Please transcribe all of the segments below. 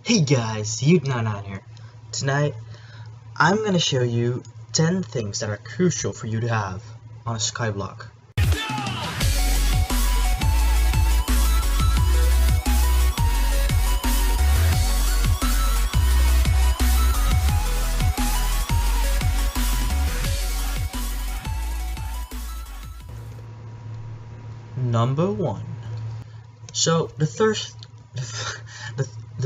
Hey guys, U-Trance here. Tonight, I'm gonna show you 10 things that are crucial for you to have on a skyblock. Number 1. So the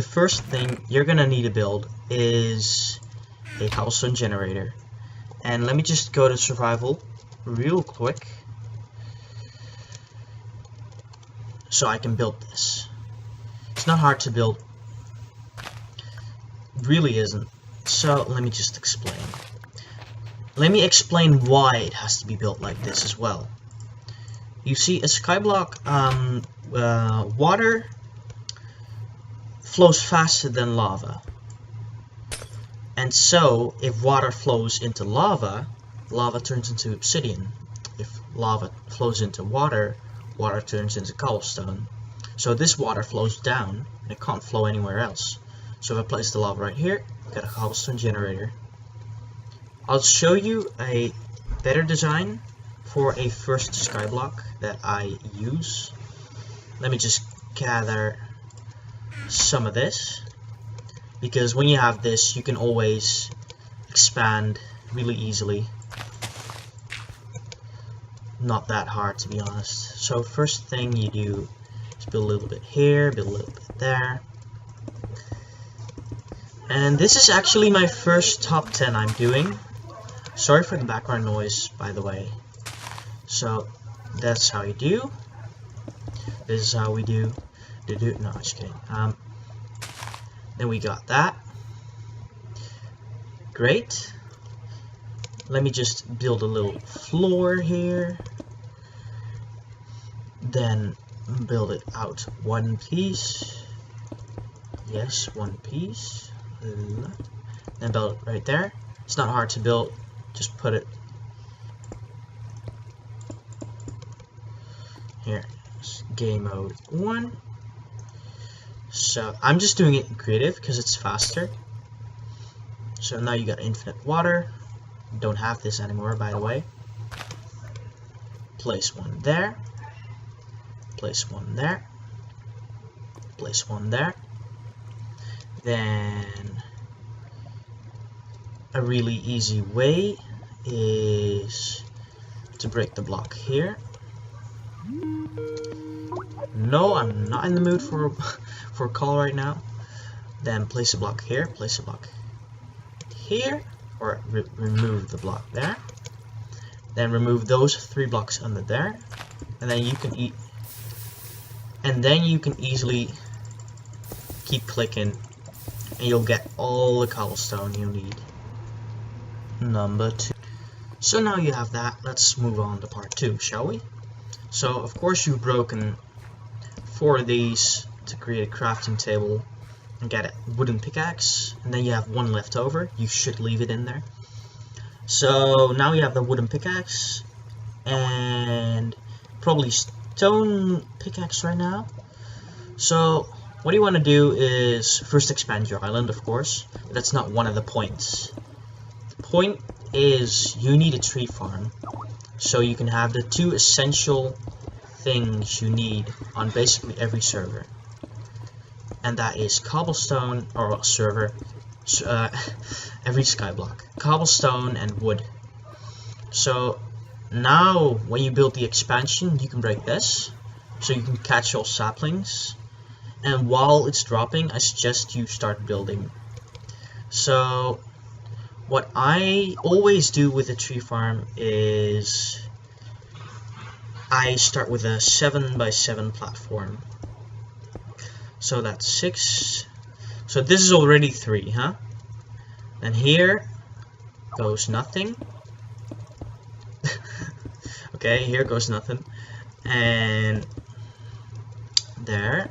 first thing you're gonna need to build is a Cobblestone Generator. And let me just go to survival real quick so I can build this. It's not hard to build, really isn't. So let me just explain. Let me explain why it has to be built like this as well. You see, a skyblock, water flows faster than lava. And so, if water flows into lava, lava turns into obsidian. If lava flows into water, water turns into cobblestone. So this water flows down, and it can't flow anywhere else. So if I place the lava right here, I've got a Cobblestone Generator. I'll show you a better design for a first skyblock that I use. Let me just gather some of this, because when you have this you can always expand really easily. Not that hard, to be honest. So first thing you do is build a little bit here, build a little bit there. And this is actually my first top 10 I'm doing. Sorry for the background noise, by the way. So that's how you do. This is how we do. No, just kidding. Then we got that. Great. Let me just build a little floor here. Then build it out one piece. Yes, one piece. Then build it right there. It's not hard to build. Just put it here. Game mode 1. So I'm just doing it in creative because it's faster. So now you got infinite water. Don't have this anymore, by the way. Place one there. Place one there. Place one there. Then a really easy way is to break the block here. No, I'm not in the mood for a call right now. Then place a block here, place a block here, or remove the block there. Then remove those 3 blocks under there, and then you can easily keep clicking, and you'll get all the cobblestone you need. Number 2. So now you have that. Let's move on to part 2, shall we? So of course you've broken 4 of these to create a crafting table and get a wooden pickaxe, and then you have 1 left over. You should leave it in there. So now you have the wooden pickaxe and probably stone pickaxe right now. So what you want to do is first expand your island, of course, but that's not one of the points. The point is you need a tree farm so you can have the 2 essential things you need on basically every server, and that is cobblestone, or server, every skyblock, cobblestone and wood. So now when you build the expansion, you can break this so you can catch all saplings, and while it's dropping I suggest you start building. So what I always do with a tree farm is I start with a 7x7 platform. So that's 6. So this is already 3, huh? And here goes nothing. Okay, here goes nothing. And there.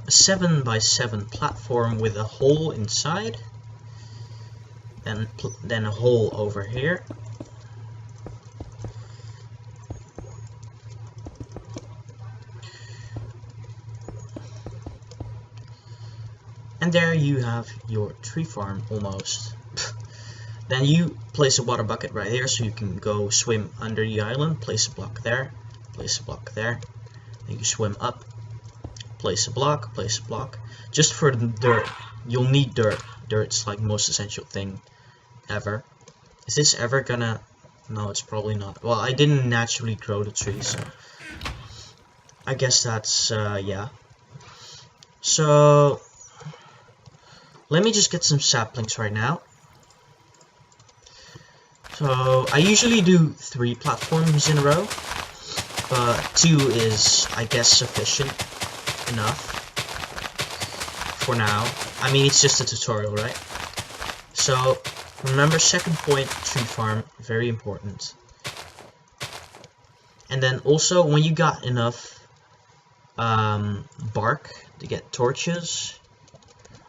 A 7x7 platform with a hole inside. And then a hole over here. And there you have your tree farm almost. Then you place a water bucket right here so you can go swim under the island. Place a block there, place a block there. Then you swim up, place a block, place a block. Just for the dirt, you'll need dirt. Dirt's like the most essential thing ever. Is this ever gonna... No, it's probably not. Well, I didn't naturally grow the tree, so I guess that's, yeah. So, let me just get some saplings right now. So, I usually do 3 platforms in a row, but 2 is, I guess, sufficient enough for now. I mean, it's just a tutorial, right? So, remember, second point, tree farm, very important. And then also, when you got enough bark to get torches,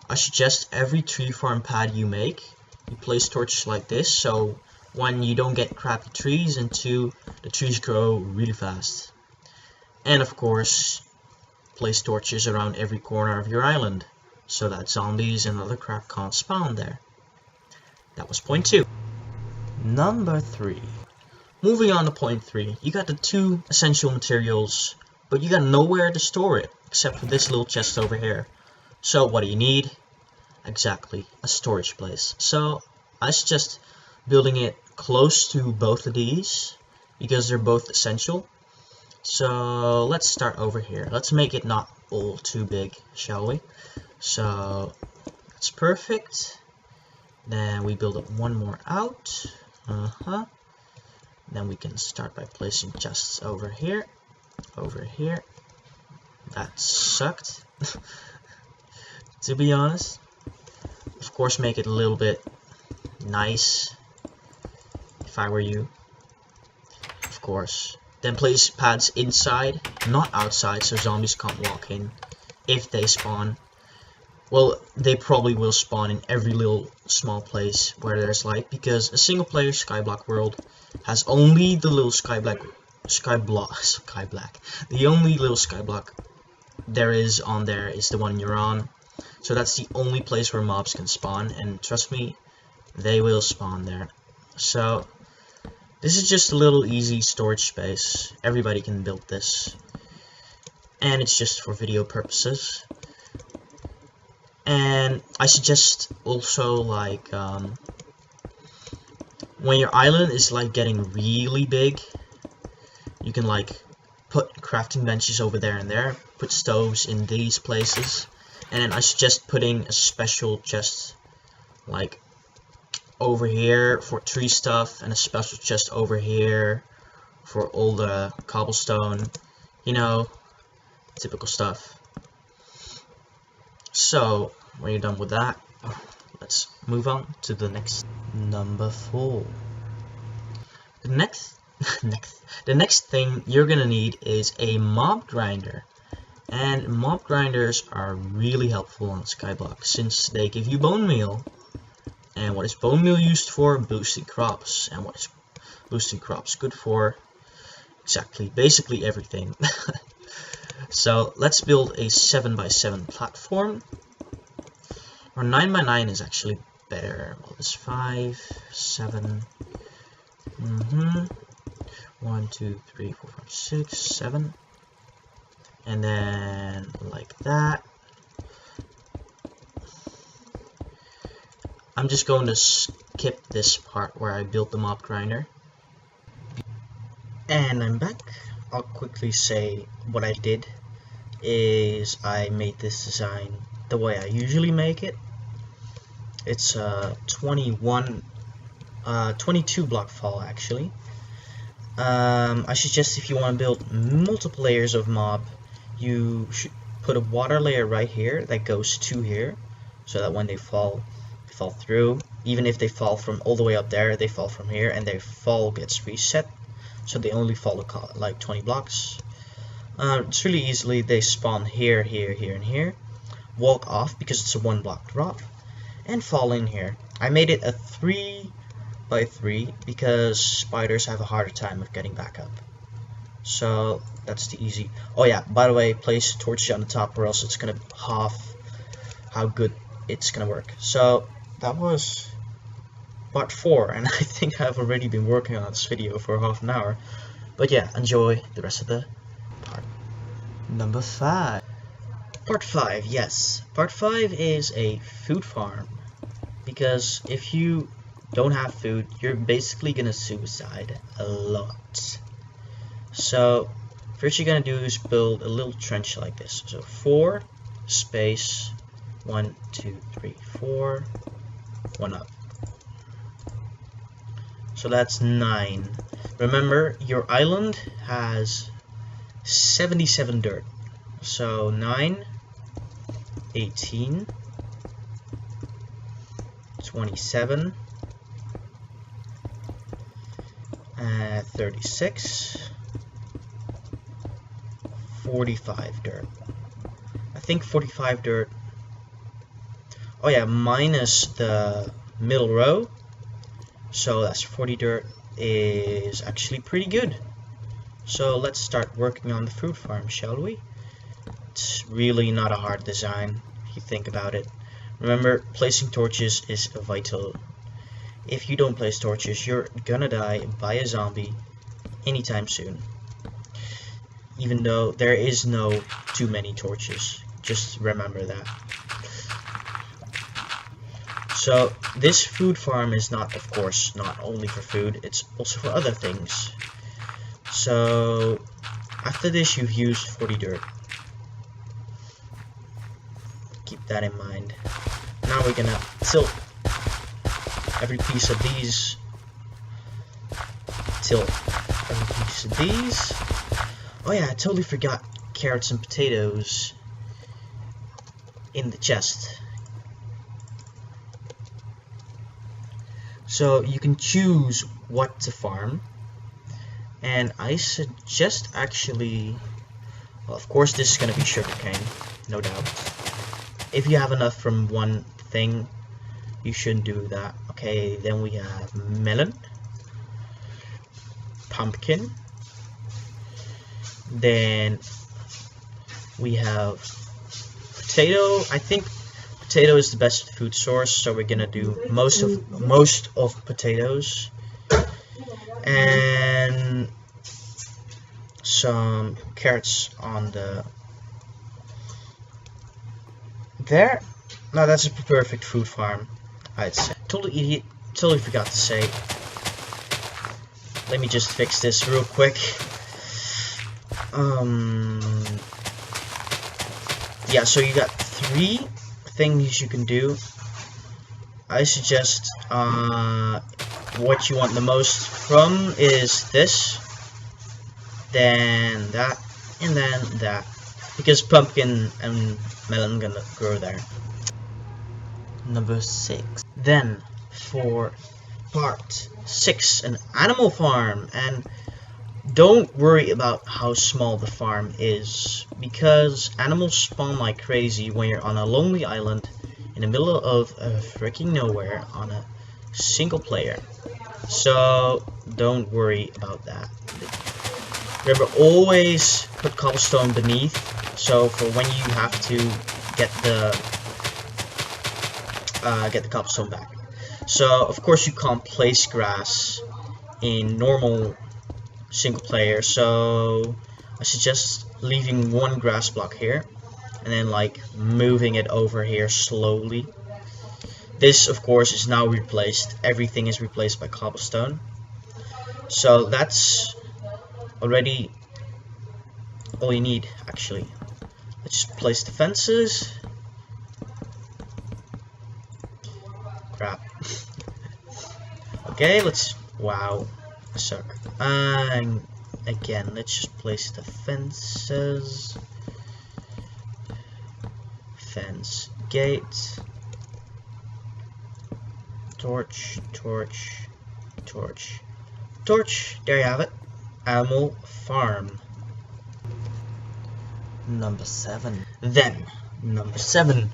I suggest every tree farm pad you make, you place torches like this, so 1, you don't get crappy trees, and 2, the trees grow really fast. And of course, place torches around every corner of your island, so that zombies and other crap can't spawn there. That was point 2. Number 3. Moving on to point 3, you got the 2 essential materials, but you got nowhere to store it, except for this little chest over here. So what do you need? Exactly, a storage place. So I suggest building it close to both of these, because they're both essential. So let's start over here. Let's make it not all too big, shall we? So that's perfect. Then we build up 1 more out. Then we can start by placing chests over here. Over here. That sucked. To be honest. Of course, make it a little bit nice. If I were you. Of course. Then place pads inside, not outside, so zombies can't walk in. If they spawn. Well, they probably will spawn in every little small place where there's light, because a single player skyblock world has only the little skyblock. The only little skyblock there is on there is the one you're on. So that's the only place where mobs can spawn, and trust me, they will spawn there. So this is just a little easy storage space. Everybody can build this, and it's just for video purposes. And I suggest also, like, when your island is like getting really big, you can like put crafting benches over there and there, put stoves in these places, and then I suggest putting a special chest like over here for tree stuff, and a special chest over here for all the cobblestone, you know, typical stuff. So when you're done with that, let's move on to the next. Number 4. The next thing you're gonna need is a mob grinder. And mob grinders are really helpful on skyblock since they give you bone meal. And what is bone meal used for? Boosting crops. And what is boosting crops good for? Exactly, basically everything. So let's build a 7x7 platform. Or 9x9 is actually better. Well, it's 5, 7. 1, 2, 3, 4, 5, 6, 7. And then like that. I'm just going to skip this part where I built the mob grinder. And I'm back. I'll quickly say what I did is I made this design the way I usually make it. It's a 22 block fall actually. I suggest if you want to build multiple layers of mob, you should put a water layer right here that goes to here, so that when they fall through. Even if they fall from all the way up there, they fall from here, and their fall gets reset, so they only fall like 20 blocks. It's really easily, they spawn here, here, here, and here, walk off because it's a 1 block drop, and fall in here. I made it a 3x3 because spiders have a harder time of getting back up. So that's the easy. Oh yeah, by the way, place torches on the top or else it's gonna half how good it's gonna work. So that was part 4, and I think I've already been working on this video for half an hour. But yeah, enjoy the rest of the part. Number 5. Part 5, yes. Part 5 is a food farm. Because if you don't have food, you're basically gonna suicide a lot. So first you're gonna do is build a little trench like this. So 4 space 1 2 3 4 1 up. So that's 9. Remember, your island has 77 dirt. So 9, 18, 27, 36, 45 dirt. I think 45 dirt. Oh yeah, minus the middle row. So that's 40 dirt is actually pretty good. So let's start working on the fruit farm, shall we? It's really not a hard design if you think about it. Remember, placing torches is vital. If you don't place torches, you're gonna die by a zombie anytime soon. Even though there is no too many torches. Just remember that. So this food farm is not, of course, not only for food, it's also for other things. So after this you've used 40 dirt. Keep that in mind. Now we're gonna tilt every piece of these. Tilt every piece of these. Oh yeah, I totally forgot carrots and potatoes in the chest. So you can choose what to farm, and I suggest actually, well, of course this is going to be sugarcane, no doubt. If you have enough from one thing, you shouldn't do that. Okay, then we have melon, pumpkin, then we have potato. I think potato is the best food source, so we're gonna do most of potatoes, and some carrots on the there. No, that's a perfect food farm, I'd say. Totally forgot to say. Let me just fix this real quick. Yeah, so you got 3 things you can do. I suggest what you want the most from is this, then that, and then that, because pumpkin and melon are gonna grow there. Number 6. Then for part 6, an animal farm. And don't worry about how small the farm is, because animals spawn like crazy when you're on a lonely island in the middle of a freaking nowhere on a single player. So don't worry about that. Remember, always put cobblestone beneath, so for when you have to get the cobblestone back. So of course you can't place grass in normal single player, so I suggest leaving 1 grass block here and then like moving it over here slowly. This of course is now replaced. Everything is replaced by cobblestone, so that's already all you need actually. Let's just place the fences. Crap. Okay, let's, wow, I suck. And again, let's just place the fences. Fence, gate, torch, torch, torch, torch. There you have it. Animal farm. Number 7. Then number 7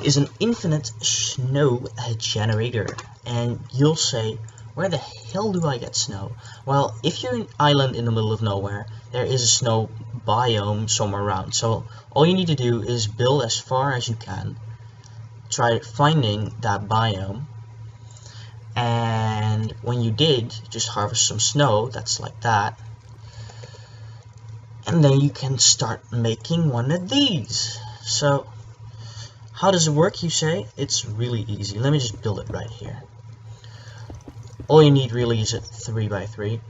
is an infinite snow generator. And you'll say, where the hell do I get snow? Well, if you're an island in the middle of nowhere, there is a snow biome somewhere around. So all you need to do is build as far as you can, try finding that biome, and when you did, just harvest some snow that's like that, and then you can start making one of these. So how does it work, you say? It's really easy. Let me just build it right here. All you need really is a 3x3.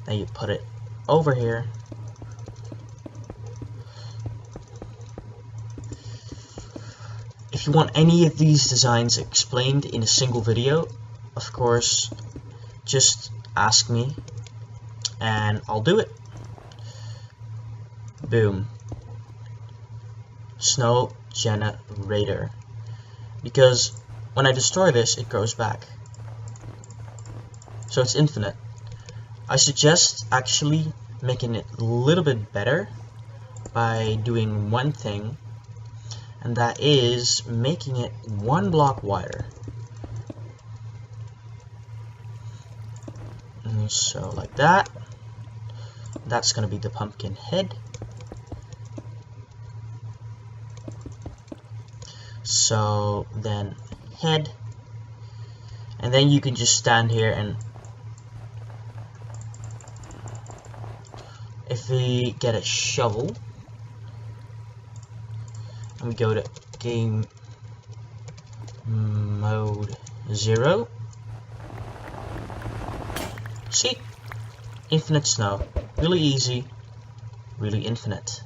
Then you put it over here. If you want any of these designs explained in a single video, of course, just ask me and I'll do it. Boom. Snow generator. Because when I destroy this, it goes back. So it's infinite. I suggest actually making it a little bit better by doing one thing, and that is making it 1 block wider. And so like that. That's gonna be the pumpkin head. So then head, and then you can just stand here, and if we get a shovel and we go to game mode 0, see, infinite snow, really easy, really infinite.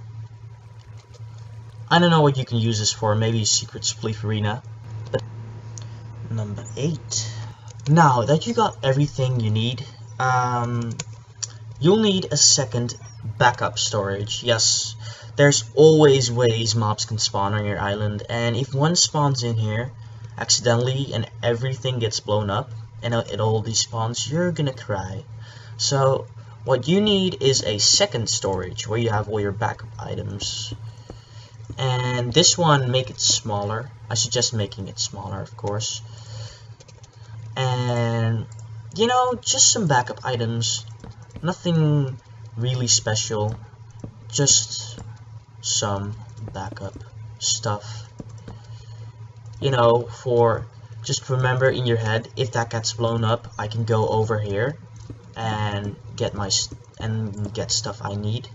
I don't know what you can use this for, maybe secret spleef arena. Number 8. Now that you got everything you need, you'll need a second backup storage. Yes, there's always ways mobs can spawn on your island, and if one spawns in here accidentally and everything gets blown up and it all despawns, you're gonna cry. So what you need is a second storage where you have all your backup items. And this one, make it smaller. I suggest making it smaller, of course. And you know, just some backup items, nothing really special, just some backup stuff. You know, for just remember in your head, if that gets blown up, I can go over here and get stuff I need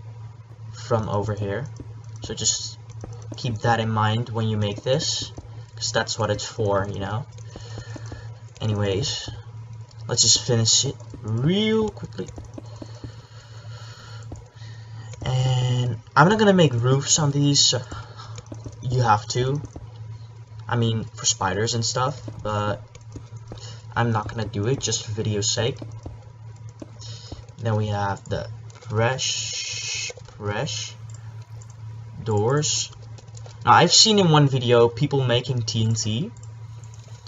from over here. So just keep that in mind when you make this, because that's what it's for, you know. Anyways, let's just finish it real quickly. And I'm not gonna make roofs on these, so you have to. I mean, for spiders and stuff, but I'm not gonna do it just for video's sake. Then we have the fresh doors. Now, I've seen in one video people making TNT,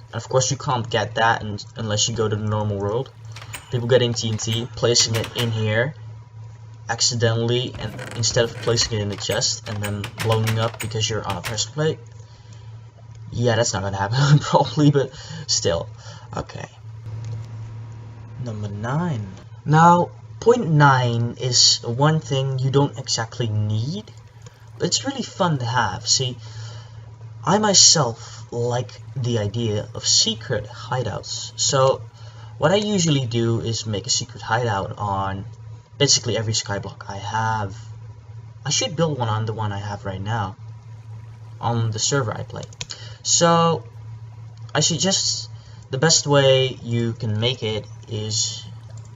and of course you can't get that unless you go to the normal world. People getting TNT, placing it in here accidentally, and instead of placing it in the chest and then blowing up because you're on a pressure plate. Yeah, that's not gonna happen probably, but still. Okay. Number 9. Now, point 9 is one thing you don't exactly need, but it's really fun to have. See, I myself like the idea of secret hideouts. So what I usually do is make a secret hideout on basically every skyblock I have. I should build one on the one I have right now on the server I play. So I suggest the best way you can make it is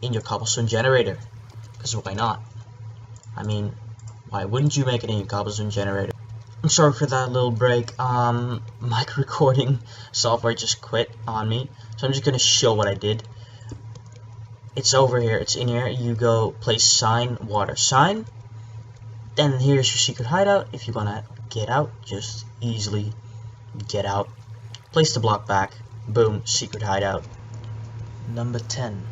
in your Cobblestone Generator, because why not? I mean, why wouldn't you make it in your Cobblestone Generator? I'm sorry for that little break. Mic recording software just quit on me, so I'm just gonna show what I did. It's over here, it's in here. You go place sign, water sign, then here's your secret hideout. If you wanna get out, just easily get out, place the block back, boom, secret hideout. Number 10.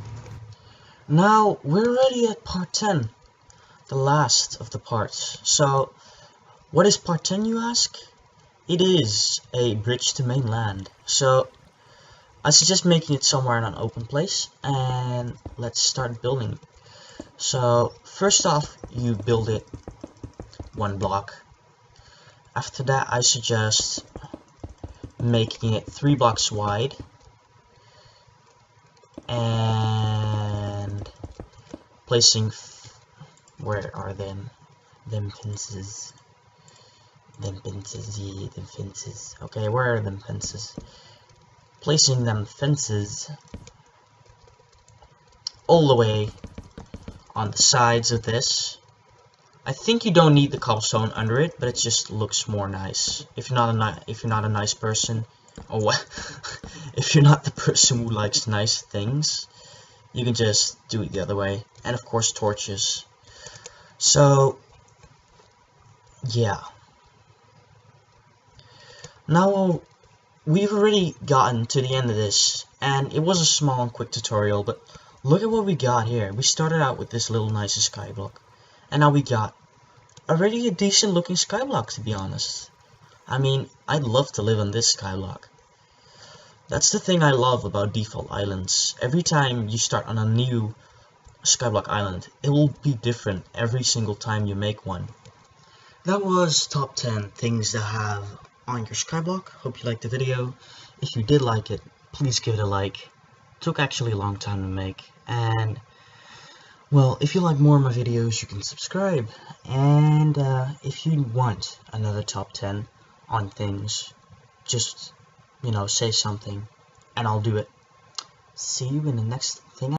Now we're already at part 10, the last of the parts. So what is part 10, you ask? It is a bridge to mainland. So I suggest making it somewhere in an open place, and let's start building. So first off, you build it 1 block. After that, I suggest making it 3 blocks wide, and placing where are them fences? Them fences. Okay, where are them fences? Placing them fences all the way on the sides of this. I think you don't need the cobblestone under it, but it just looks more nice. If you're not a nice person, or what? If you're not the person who likes nice things, you can just do it the other way. And of course, torches. So yeah. Now we've already gotten to the end of this, and it was a small and quick tutorial, but look at what we got here. We started out with this little nice skyblock, and now we got already a decent looking skyblock, to be honest. I mean, I'd love to live on this skyblock. That's the thing I love about default islands. Every time you start on a new skyblock island, it will be different every single time you make one. That was top 10 things to have on your skyblock. Hope you liked the video. If you did like it, please give it a like. It took actually a long time to make, and well, if you like more of my videos, you can subscribe. And if you want another top 10 on things, just, you know, say something and I'll do it. See you in the next thing.